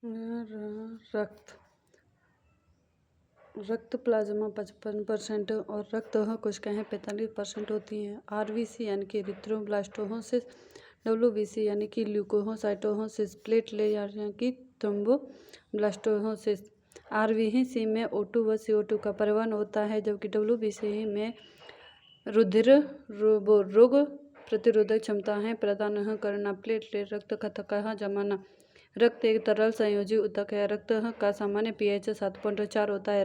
रक्त रक्त प्लाज्मा 55% और रक्त कोशिकाएं 45% होती हैं। आरबीसी यानी कि एरिथ्रोब्लास्टोसिस, डब्ल्यूबीसी यानी कि ल्यूकोसाइटोसिस, प्लेटलेट यानी कि थ्रोम्बोब्लास्टोसिस। आरबीसी में O2 व CO2 का परिवहन होता है, जबकि डब्ल्यूबीसी में रुधिर रोग प्रतिरोधक क्षमताएं प्रदान करना। प्लेटलेट रक्त का जमाना। रक्त एक तरल संयोजी ऊतक है। रक्त का सामान्य पीएच 7.4 होता है।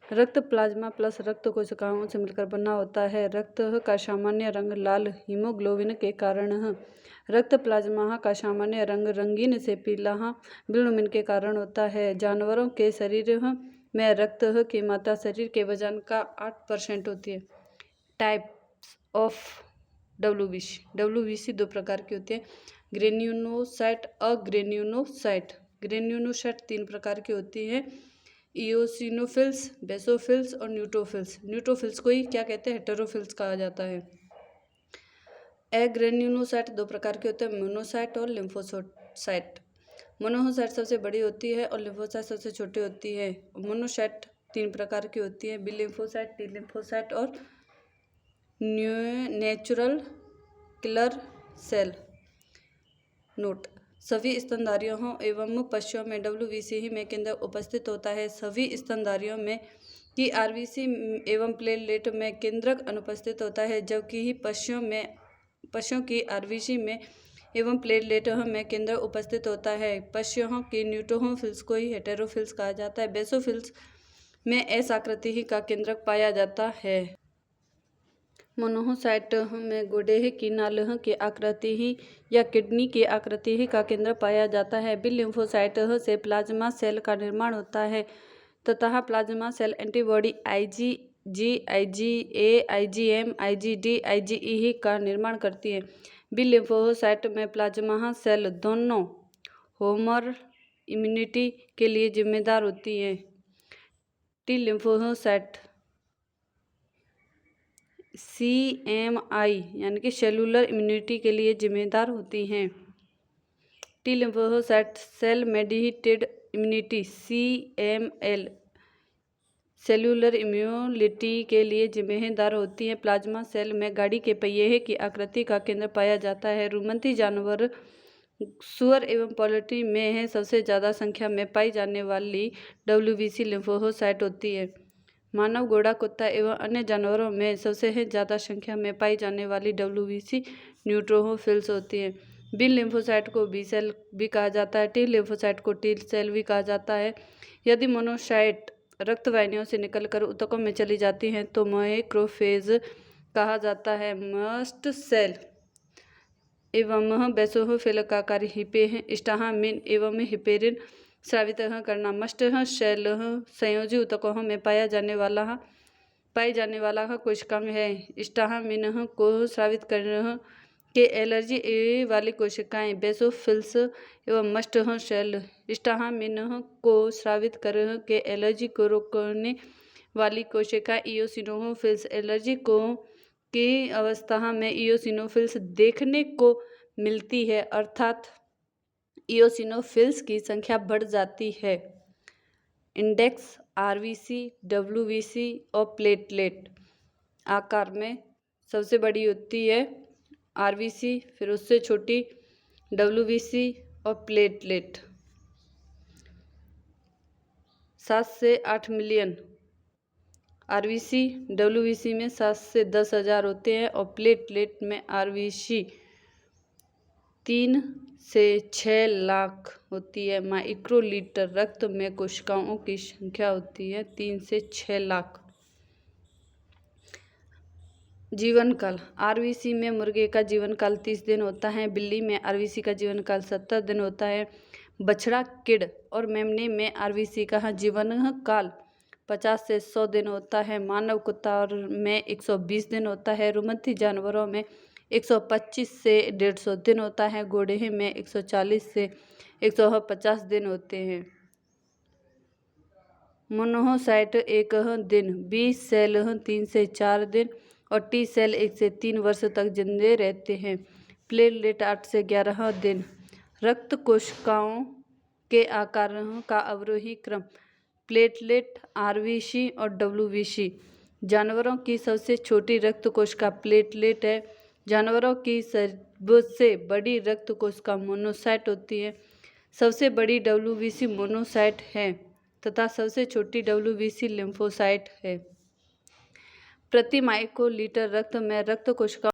रक्त प्लाज्मा प्लस रक्त कोशिकाओं से मिलकर बना होता है। रक्त का सामान्य रंग लाल हीमोग्लोबिन के कारण है। रक्त प्लाज्मा का सामान्य रंग रंगीन से पीला बिलिरुबिन के कारण होता है। जानवरों के शरीर में रक्त की मात्रा शरीर के वजन का 8% होती है। टाइप्स ऑफ डब्ल्यूबीसी 2 प्रकार की होती है, ग्रेन्युलोसाइट, अग्रेन्युलोसाइट। ग्रेन्युलोसाइट 3 प्रकार की होती हैं, इओसिनोफिल्स, बेसोफिल्स और न्यूट्रोफिल्स। न्यूट्रोफिल्स को ही क्या कहते हैं, हेटेरोफिल्स कहा जाता है। एग्रेन्युलोसाइट 2 प्रकार के होते हैं, मोनोसाइट और लिम्फोसाइट। मोनोसाइट सबसे बड़ी होती है और लिम्फोसाइट सबसे छोटी होती है। मोनोसाइट 3 प्रकार की होती है, बी लिम्फोसाइट, टी लिम्फोसाइट और नेचुरल किलर सेल। नोट: सभी स्तनधारियों एवं पशुओं में डब्ल्यूबीसी में केंद्रक उपस्थित होता है। सभी स्तनधारियों में की आरबीसी एवं प्लेटलेट में केंद्रक अनुपस्थित होता है, जबकि पशुओं की आरबीसी में एवं प्लेटलेट में केंद्रक उपस्थित होता है। पशुओं की न्यूट्रोफिल्स को ही हेटेरोफिल्स कहा जाता है। बेसोफिल्स में एस आकृति का केंद्रक पाया जाता है। मोनोसाइट में गुर्दे की नाल की आकृति या किडनी की आकृति का केंद्र पाया जाता है। बी लिम्फोसाइट से प्लाज्मा सेल का निर्माण होता है तथा plasma cell antibody IgG, IgA, IgM, IgD, IgE का निर्माण करती है। बी लिम्फोसाइट में प्लाज्मा सेल दोनों होमर इम्यूनिटी के लिए जिम्मेदार होती है। टी लिम्फोसाइट CMI यानी कि सेलुलर इम्यूनिटी के लिए जिम्मेदार होती हैं। T lymphocyte cell mediated immunity CML cellular immunity के लिए जिम्मेदार होती हैं। प्लाज्मा सेल में गाड़ी के पहिए की आकृति का केंद्र पाया जाता है। रुमंती जानवर सुअर एवं पोल्ट्री में सबसे ज़्यादा संख्या में पाई जाने वाली डब्ल्यूबीसी लिम्फोसाइट होती है। मानव, घोड़ा, कुत्ता एवं अन्य जानवरों में सबसे ज़्यादा संख्या में पाई जाने वाली डब्ल्यूबीसी न्यूट्रोफिल्स होती है। बी लिम्फोसाइट को बी सेल भी कहा जाता है। टी लिम्फोसाइट को टी सेल भी कहा जाता है। यदि मोनोसाइट रक्त वाहिनियों से निकलकर ऊतकों में चली जाती हैं तो मैक्रोफेज कहा जाता है। मस्ट सेल एवं बेसोफिल का कार्य हिस्टामिन एवं हिपेरिन स्रावित करना। मस्ट सेल संयोजी ऊतकों में पाई जाने वाला कोशिकांग है। हिस्टामिन को स्रावित करने के एलर्जी वाली कोशिकाएं बेसोफिल्स एवं मस्ट सेल हिस्टामिन को स्रावित करने के एलर्जी को रोकने वाली कोशिका इओसिनोफिल्स। एलर्जी की अवस्था में इओसिनोफिल्स देखने को मिलती है, अर्थात इओसिनोफिल्स की संख्या बढ़ जाती है। इंडेक्स आरबीसी, डब्ल्यूबीसी और प्लेटलेट आकार में सबसे बड़ी होती है आरबीसी, फिर उससे छोटी डब्ल्यूबीसी और प्लेटलेट। 7 से 8 मिलियन आरबीसी, डब्ल्यूबीसी में 7 से 10,000 होते हैं और प्लेटलेट में आरबीसी 3 से 6 लाख होती है। माइक्रोलीटर रक्त में कोशिकाओं की संख्या होती है 3 से 6 लाख। जीवन काल: आरबीसी में मुर्गे का जीवन काल 30 दिन होता है। बिल्ली में आरबीसी का जीवन काल 70 दिन होता है। बछड़ा, किड और मेमने में आरबीसी का जीवन काल 50 से 100 दिन होता है। मानव, कुत्ता और में 120 दिन होता है। रुमंती जानवरों में 125 से 150 दिन होता है। घोड़े में 140 से 150 दिन होते हैं। मोनोसाइट 1 दिन, बी सेल 3 से 4 दिन और टी सेल 1 से 3 वर्ष तक जिंदे रहते हैं। प्लेटलेट 8 से 11 दिन। रक्त कोशिकाओं के आकारों का अवरोही क्रम, प्लेटलेट, आरबीसी और डब्ल्यूबीसी। जानवरों की सबसे छोटी रक्त कोशिका प्लेटलेट है। जानवरों की सबसे बड़ी रक्त कोशिका मोनोसाइट होती है। सबसे बड़ी डब्ल्यूबीसी मोनोसाइट है तथा सबसे छोटी डब्ल्यूबीसी लिम्फोसाइट है। प्रति माइक्रोलीटर रक्त में रक्त कोशिकाओं